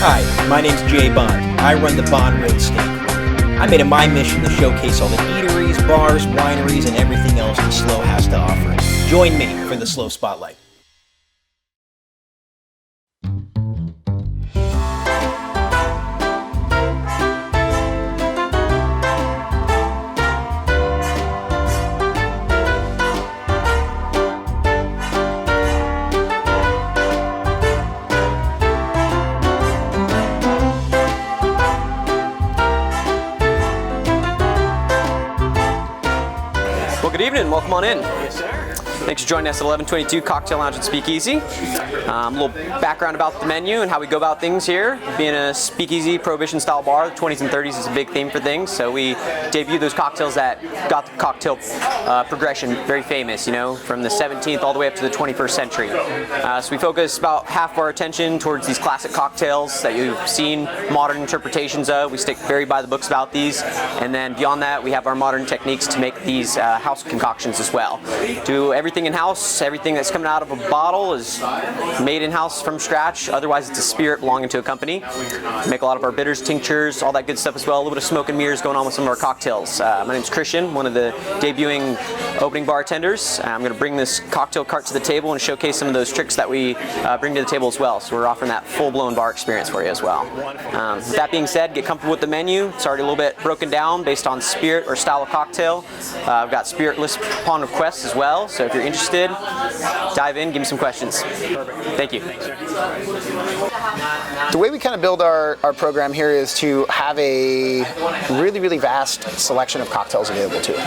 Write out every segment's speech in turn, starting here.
Hi, my name's Jay Bond. I run the Bond Road Steak. I made it my mission to showcase all the eateries, bars, wineries, and everything else the Slow has to offer. Join me for the Slow Spotlight. Well, good evening. Welcome on in. Yes, sir. Thanks for joining us at 1122 Cocktail Lounge at Speakeasy. A little background about the menu and how we go about things here. Being a speakeasy, prohibition-style bar, the 20s and 30s is a big theme for things. So we debut those cocktails that got the cocktail progression very famous, you know, from the 17th all the way up to the 21st century. So we focus about half of our attention towards these classic cocktails that you've seen modern interpretations of. We stick very by the books about these. And then beyond that, we have our modern techniques to make these house concoctions as well. Do everything in-house. Everything that's coming out of a bottle is made in-house from scratch. Otherwise, it's a spirit belonging to a company. We make a lot of our bitters, tinctures, all that good stuff as well. A little bit of smoke and mirrors going on with some of our cocktails. My name's Christian, one of the debuting opening bartenders. I'm going to bring this cocktail cart to the table and showcase some of those tricks that we bring to the table as well. So we're offering that full-blown bar experience for you as well. With that being said, get comfortable with the menu. It's already a little bit broken down based on spirit or style of cocktail. I've got spirit list upon request as well. So if you're interested, dive in, give me some questions. Perfect. Thank you. The way we kind of build our program here is to have a really vast selection of cocktails available to you.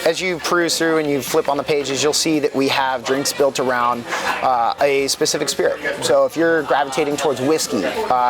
As you peruse through and you flip on the pages, you'll see that we have drinks built around a specific spirit. So if you're gravitating towards whiskey,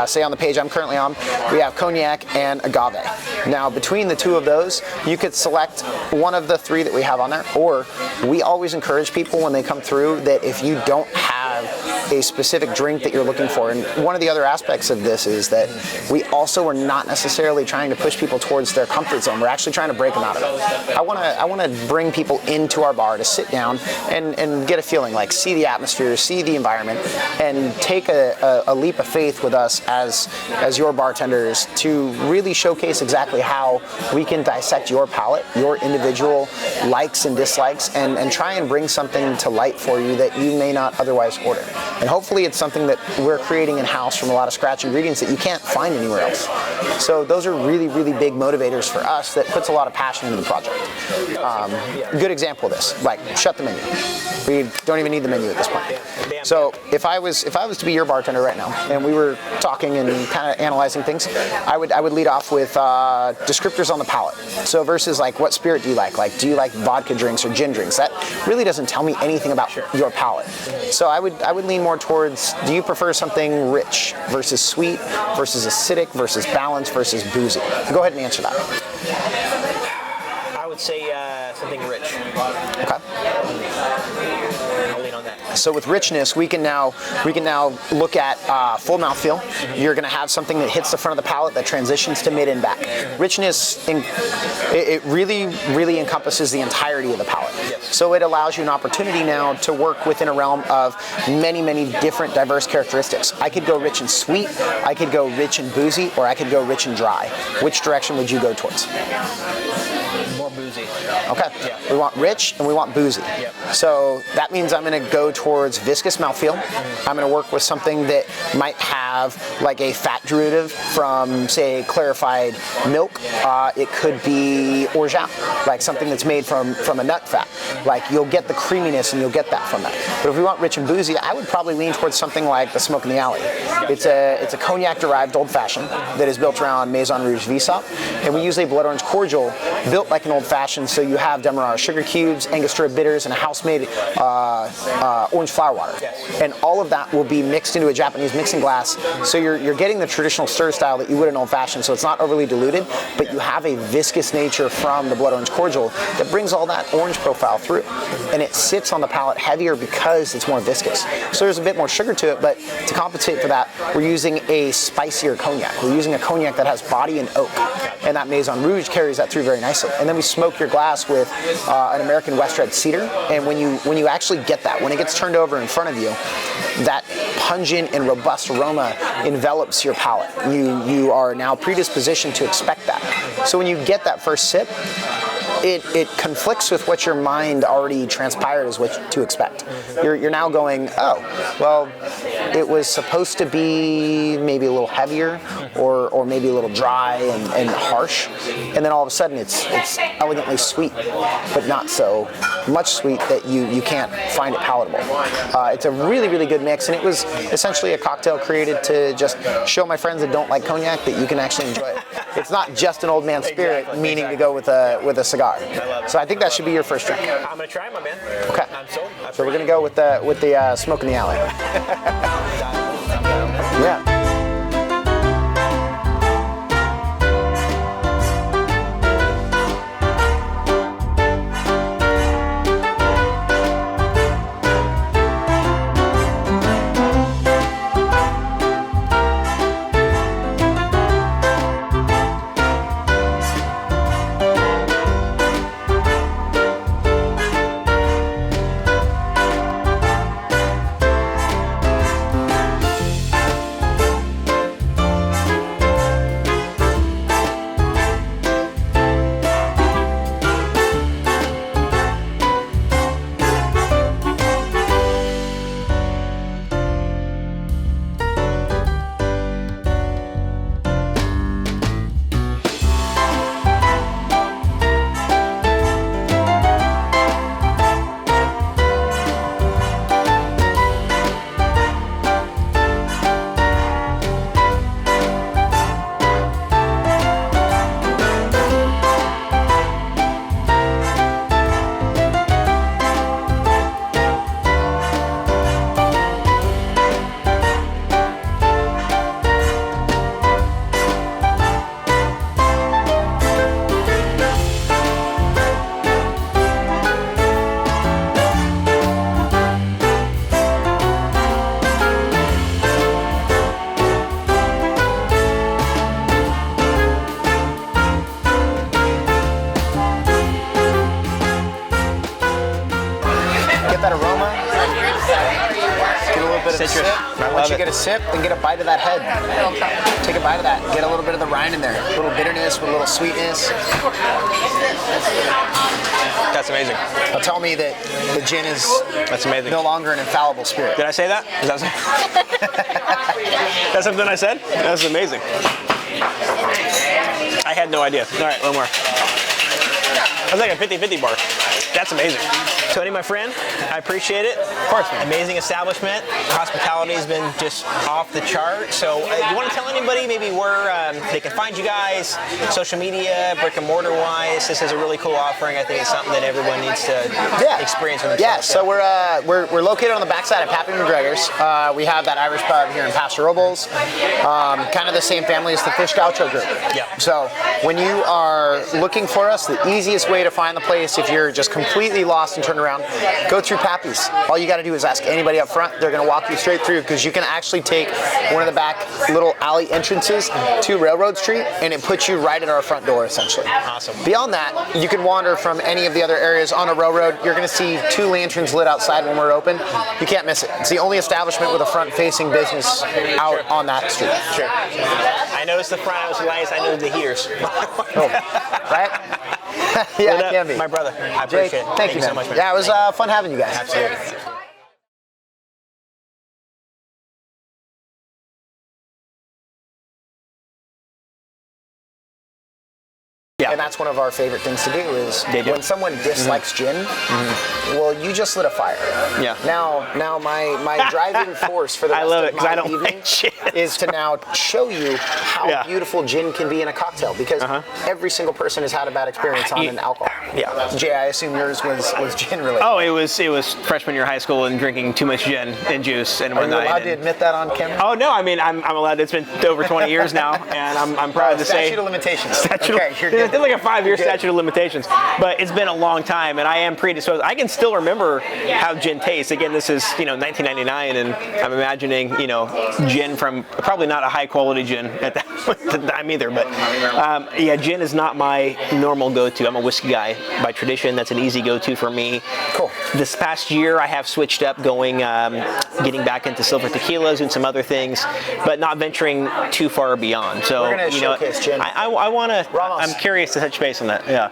say on the page I'm currently on, we have cognac and agave. Now between the two of those, you could select one of the three that we have on there, or we always encourage people when they come through that if you don't have a specific drink that you're looking for, and one of the other aspects of this is that we also are not necessarily trying to push people towards their comfort zone. We're actually trying to break them out of it. I want to bring people into our bar to sit down and get a feeling, like see the atmosphere, see the environment, and take a leap of faith with us as your bartenders to really showcase exactly how we can dissect your palate, your individual likes and dislikes, and try and bring something to light for you that you may not otherwise order. And hopefully it's something that we're creating in-house from a lot of scratch ingredients that you can't find anywhere else. So those are really big motivators for us that puts a lot of passion into the project. Good example of this, like shut the menu. We don't even need the menu at this point. So if I was to be your bartender right now and we were talking and kind of analyzing things, I would lead off with descriptors on the palate. So versus like what spirit do you like? Like do you like vodka drinks or gin drinks? That really doesn't tell me anything about your palate. So I would lean more towards, do you prefer something rich versus sweet versus acidic versus balanced versus boozy? Go ahead and answer that. I would say something rich. Okay. I'll lean on that. So with richness, we can now look at full mouthfeel. You're going to have something that hits the front of the palate that transitions to mid and back. Richness, it really encompasses the entirety of the palate. So it allows you an opportunity now to work within a realm of many different diverse characteristics. I could go rich and sweet, I could go rich and boozy, or I could go rich and dry. Which direction would you go towards? More boozy. Okay. Yeah. We want rich and we want boozy. Yep. So that means I'm going to go towards viscous mouthfeel. I'm going to work with something that might have like a fat derivative from, say, clarified milk. It could be orgeat, like something that's made from a nut fat. Like you'll get the creaminess and you'll get that from that. But if we want rich and boozy, I would probably lean towards something like the Smoke in the Alley. It's a cognac-derived old-fashioned that is built around Maison Rouge Visop, and we use a blood orange cordial built like an old-fashioned. So you have Demerara sugar cubes, Angostura bitters, and a house-made orange flower water. And all of that will be mixed into a Japanese mixing glass. So you're getting the traditional stir style that you would in old-fashioned. So it's not overly diluted, but you have a viscous nature from the blood orange cordial that brings all that orange profile through. And it sits on the palate heavier because it's more viscous. So there's a bit more sugar to it, but to compensate for that, we're using a spicier cognac. We're using a cognac that has body and oak. And that Maison Rouge carries that through very nicely. And then we smoke your glass with an American West Red cedar, and when you actually get that, when it gets turned over in front of you, that pungent and robust aroma envelops your palate. You are now predispositioned to expect that. So when you get that first sip, it conflicts with what your mind already transpired as what to expect. You're now going, oh, well, it was supposed to be maybe a little heavier or maybe a little dry and harsh, and then all of a sudden it's elegantly sweet, but not so much sweet that you can't find it palatable. It's a really, really good mix, and it was essentially a cocktail created to just show my friends that don't like cognac that you can actually enjoy it. It's not just an old man spirit, meaning to go with a cigar. So I think that should be your first drink. I'm gonna try it, my man. Okay. I'm sold. So we're gonna go with the smoke in the alley. Yeah. That aroma, get a little bit of a sip. Once you get a sip, then get a bite of that head. Take a bite of that. Get a little bit of the rind in there. A little bitterness with a little sweetness. That's amazing. Now tell me that the gin is That's amazing. no longer an infallible spirit. Did I say that? Is that that's something I said? That's amazing. I had no idea. All right, one more. That's like a 50-50 bar. That's amazing. Tony, my friend, I appreciate it. Of course, man. Amazing establishment. Hospitality has been just off the chart. So, you want to tell anybody maybe where they can find you guys, social media, brick and mortar wise? This is a really cool offering. I think it's something that everyone needs to experience for themselves. Yeah. So we're located on the backside of Pappy McGregor's. We have that Irish pub here in Paso Robles. Kind of the same family as the Fish Gaucho group. Yeah. So when you are looking for us, the easiest way to find the place, if you're just completely lost and turned around, go through Pappy's. All you got to do is ask anybody up front. They're going to walk you straight through, because you can actually take one of the back little alley entrances to Railroad Street, and it puts you right at our front door, essentially. Awesome. Beyond that, you can wander from any of the other areas on a railroad. You're going to see 2 lanterns lit outside when we're open. You can't miss it. It's the only establishment with a front-facing business out on that street. Sure. I noticed the front was lights. I know the heaters. Oh, right? Yeah, it can be. My brother. I appreciate it. Thank you so much, man. Yeah, it was fun having you guys. Absolutely. Yeah. And that's one of our favorite things to do is when someone dislikes gin, well, you just lit a fire. Yeah. Now my driving force for the rest of my evening is to now show you how beautiful gin can be in a cocktail, because every single person has had a bad experience on an alcohol. Yeah. Jay, I assume yours was gin related. Oh, it was freshman year of high school and drinking too much gin and juice and Are you whatnot. allowed to admit that on camera? Oh no, I mean I'm allowed. It's been over 20 years now, and I'm proud to say. Statute of limitations. Statute okay, you're good. there's like a 5-year statute of limitations, but it's been a long time, and I am predisposed. I can still remember how gin tastes. Again, this is 1999, and I'm imagining gin from probably not a high quality gin at that time either. But yeah, gin is not my normal go-to. I'm a whiskey guy by tradition. That's an easy go-to for me. Cool. This past year, I have switched up, getting back into silver tequilas and some other things, but not venturing too far beyond. So we're gonna showcase gin. I want to. Ramos. I'm curious to touch base on that. Yeah.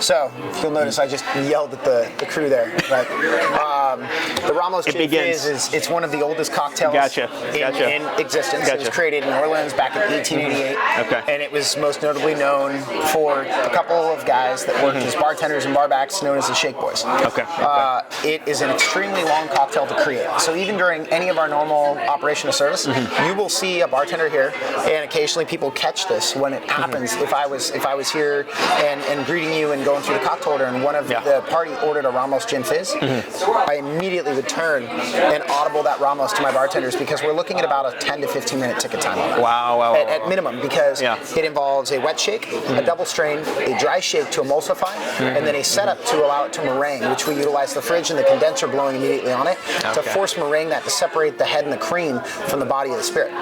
So if you'll notice, I just yelled at the crew there. But the Ramos Gin Fizz it's one of the oldest cocktails in existence. It was created in New Orleans back in 1888. Okay. And it was most notably known for a couple of guys that worked as bartenders and barbacks, known as the Shake Boys. Okay. It is an extremely long cocktail to create. So even during any of our normal operation of service, you will see a bartender here, and occasionally people catch this when it happens. If I was here and greeting you and going through the cocktail order, and one of the party ordered a Ramos Gin Fizz, I immediately would turn and audible that Ramos to my bartenders, because we're looking at about a 10 to 15 minute ticket time on it. Wow. At minimum, because it involves a wet shake, a double strain, a dry shake to emulsify, and then a setup to allow it to meringue, which we utilize the fridge and the condenser blowing immediately on it to force meringue that to separate the head and the cream from the body of the spirit.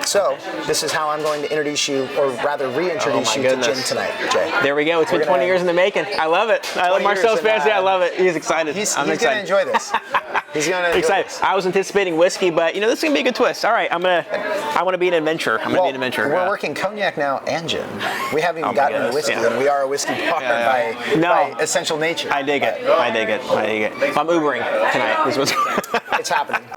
So this is how I'm going to introduce you, or rather reintroduce you to gin tonight, Jay. There we go. It's been 20 years in the making. I love it. I love Marcel's fancy. I love it. He's excited. He's I'm going to enjoy this. He's going to excited. I was anticipating whiskey, but this is gonna be a good twist. All right, I want to be an adventure. I'm gonna be an adventure. We're working cognac now and gin. We haven't even gotten into whiskey, and we are a whiskey bar by essential nature. I dig it. I'm Ubering tonight. It's happening.